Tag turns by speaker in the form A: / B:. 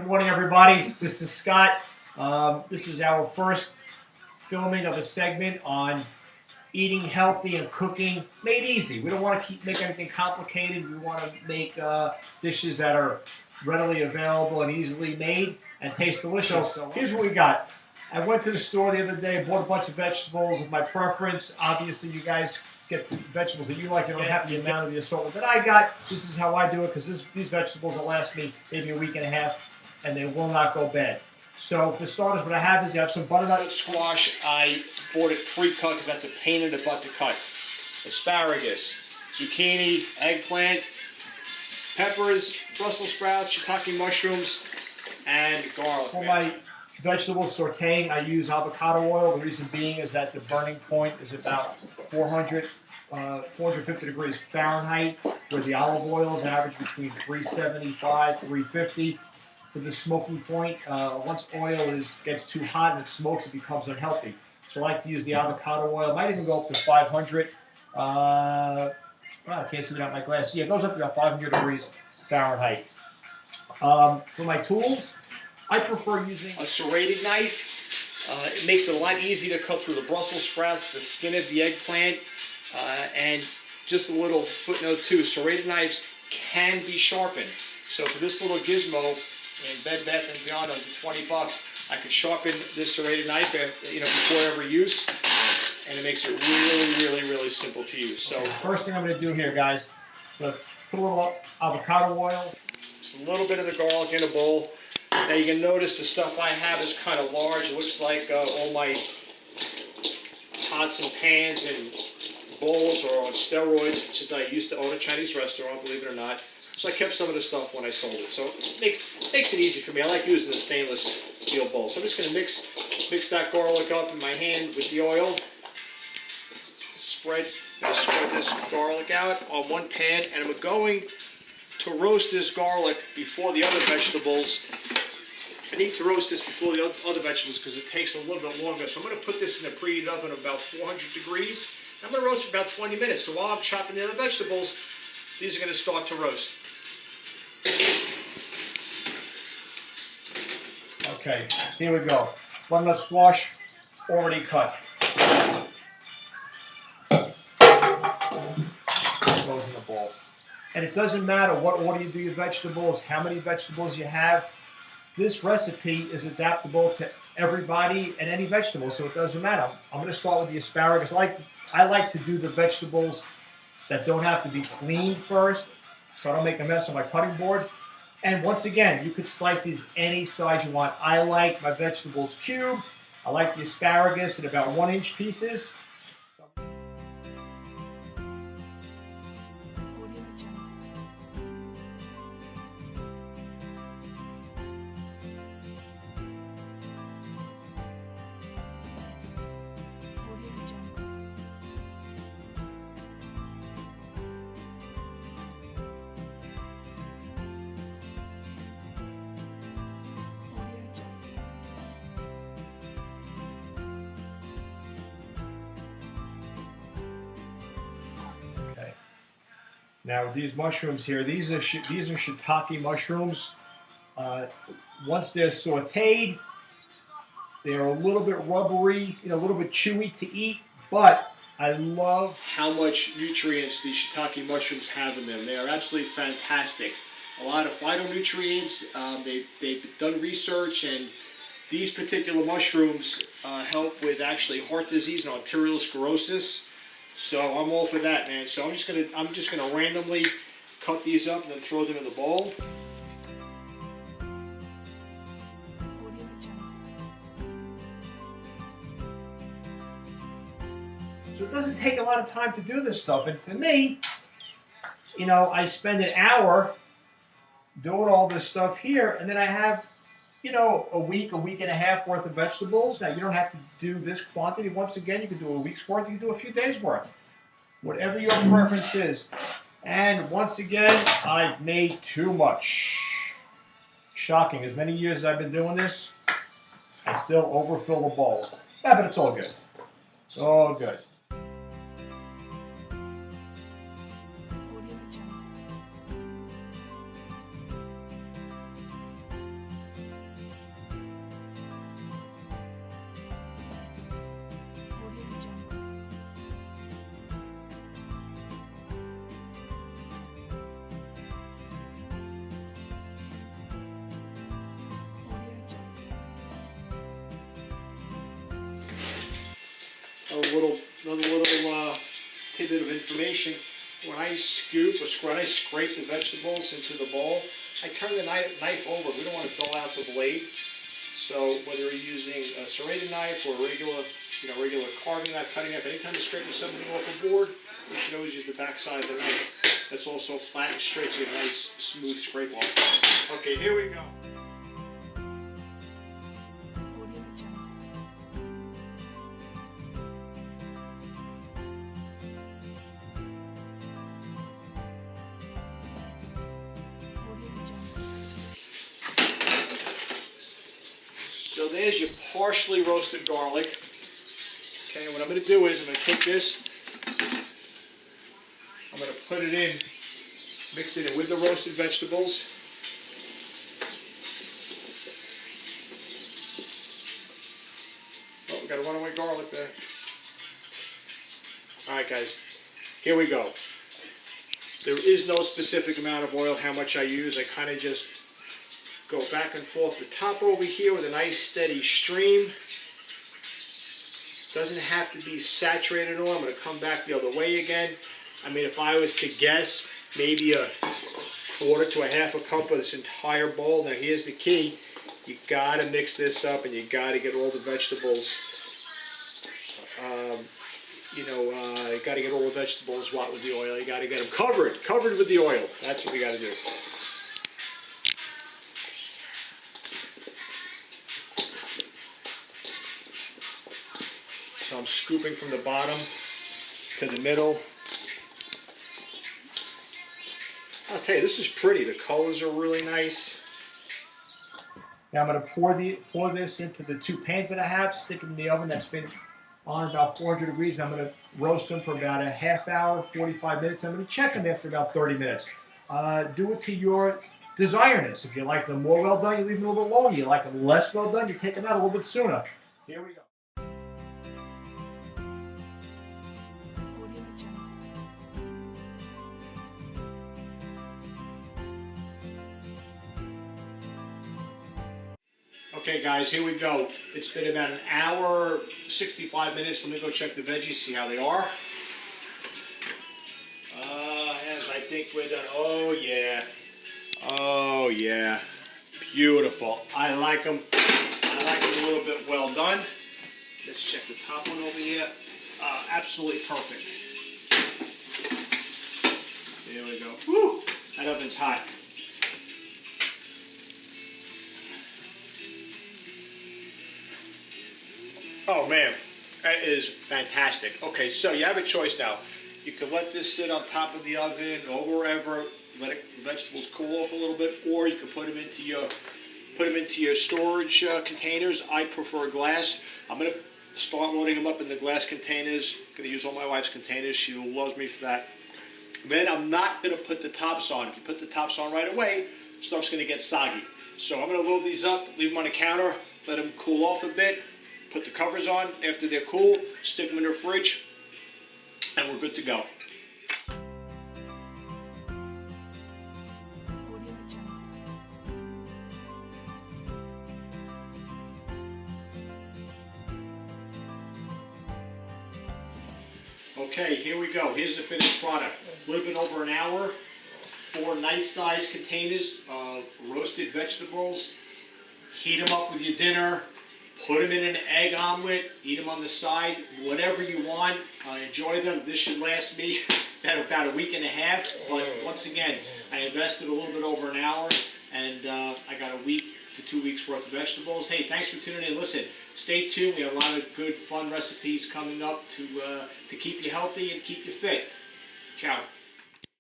A: Good morning, everybody. This is Scott. This is our first filming of a segment on eating healthy and cooking made easy. We don't want to make anything complicated. We want to make dishes that are readily available and easily made and taste delicious. So here's what we got. I went to the store the other day, bought a bunch of vegetables of my preference. Obviously, you guys get the vegetables that you like. You don't have the amount of the assortment that I got. This is how I do it because these vegetables will last me maybe a week and a half, and they will not go bad. So for starters, what I have is you have some butternut squash. I bought it pre-cut because that's a pain in the butt to cut. Asparagus, zucchini, eggplant, peppers, Brussels sprouts, shiitake mushrooms, and garlic. For my vegetable sauteing, I use avocado oil. The reason being is that the burning point is about 450 degrees Fahrenheit, where the olive oils average between 375, 350. For the smoking point, once oil gets too hot and it smokes, it becomes unhealthy. So I like to use the avocado oil. It might even go up to 500. I can't see without my glass. Yeah, it goes up to about 500 degrees Fahrenheit. For my tools, I prefer using a serrated knife. It makes it a lot easier to cut through the Brussels sprouts, the skin of the eggplant, and just a little footnote too, serrated knives can be sharpened. So for this little gizmo in Bed Bath & Beyond under $20, I could sharpen this serrated knife before every use, and it makes it really simple to use. So first thing I'm going to do here, guys, put a little avocado oil, just a little bit of the garlic in a bowl. Now you can notice the stuff I have is kind of large. It looks like all my pots and pans and bowls are on steroids, which is that I used to own a Chinese restaurant, believe it or not. So I kept some of the stuff when I sold it. So it makes it easy for me. I like using the stainless steel bowl. So I'm just going to mix that garlic up in my hand with the oil. Spread this garlic out on one pan, and I'm going to roast this garlic before the other vegetables. I need to roast this before the other vegetables because it takes a little bit longer. So I'm going to put this in a preheated oven of about 400 degrees. I'm going to roast for about 20 minutes. So while I'm chopping the other vegetables, these are going to start to roast. Okay, here we go. Butternut squash, already cut. Goes in the bowl. And it doesn't matter what order you do your vegetables, how many vegetables you have. This recipe is adaptable to everybody and any vegetable, so it doesn't matter. I'm going to start with the asparagus. I like to do the vegetables that don't have to be cleaned first, so I don't make a mess on my cutting board. And once again, you could slice these any size you want. I like my vegetables cubed. I like the asparagus in about 1-inch pieces. Now these mushrooms here, these are shiitake mushrooms. Once they're sautéed, they're a little bit rubbery, a little bit chewy to eat, but I love how much nutrients these shiitake mushrooms have in them. They are absolutely fantastic. A lot of phytonutrients. They've done research, and these particular mushrooms help with actually heart disease and arterial sclerosis. So I'm all for that, man. So I'm just gonna randomly cut these up and then throw them in the bowl. So it doesn't take a lot of time to do this stuff. And for me, I spend an hour doing all this stuff here, and then I have, a week and a half worth of vegetables. Now, you don't have to do this quantity. Once again, you can do a week's worth. You can do a few days worth. Whatever your preference is. And once again, I've made too much. Shocking. As many years as I've been doing this, I still overfill the bowl. Yeah, but it's all good. It's all good. Another little tidbit of information. When I scoop or when I scrape the vegetables into the bowl, I turn the knife over. We don't want to dull out the blade. So whether you're using a serrated knife or a regular carving knife, cutting knife, anytime you're scraping something off a board, you should always use the back side of the knife. That's also flat and straight, so you get a nice smooth scrape off. Okay, here we go. So there's your partially roasted garlic. Okay, what I'm going to do is I'm going to take this, I'm going to put it in, mix it in with the roasted vegetables. Oh, we got a runaway garlic there. Alright guys, here we go. There is no specific amount of oil, how much I use. I kind of just go back and forth the top over here with a nice steady stream. Doesn't have to be saturated oil. I'm going to come back the other way again. I mean, if I was to guess, maybe a quarter to a half a cup of this entire bowl. Now here's the key. You got to mix this up and you got to get all the vegetables, you got to get all the vegetables with the oil. You got to get them covered with the oil. That's what we got to do. So I'm scooping from the bottom to the middle. I'll tell you, this is pretty. The colors are really nice. Now I'm going to pour this into the two pans that I have, stick them in the oven that's been on about 400 degrees. I'm going to roast them for about a half hour, 45 minutes. I'm going to check them after about 30 minutes. Do it to your desiredness. If you like them more well done, you leave them a little bit longer. You like them less well done, you take them out a little bit sooner. Here we go. Okay guys, here we go. It's been about an hour, 65 minutes. Let me go check the veggies, see how they are. And I think we're done. Oh yeah. Oh yeah. Beautiful. I like them. I like them a little bit well done. Let's check the top one over here. Absolutely perfect. There we go. Woo! That oven's hot. Oh man, that is fantastic. Okay, so you have a choice now. You can let this sit on top of the oven or wherever, let the vegetables cool off a little bit, or you can put them into your storage containers. I prefer glass. I'm gonna start loading them up in the glass containers. I'm gonna use all my wife's containers. She loves me for that. Then I'm not gonna put the tops on. If you put the tops on right away, stuff's gonna get soggy. So I'm gonna load these up, leave them on the counter, let them cool off a bit. Put the covers on. After they're cool, stick them in the fridge, and we're good to go. Okay, here we go. Here's the finished product. A little bit over an hour. 4 nice sized containers of roasted vegetables. Heat them up with your dinner. Put them in an egg omelet, eat them on the side, whatever you want. Enjoy them. This should last me about a week and a half. But once again, I invested a little bit over an hour, and I got a week to 2 weeks worth of vegetables. Hey, thanks for tuning in. Listen, stay tuned. We have a lot of good, fun recipes coming up to keep you healthy and keep you fit. Ciao.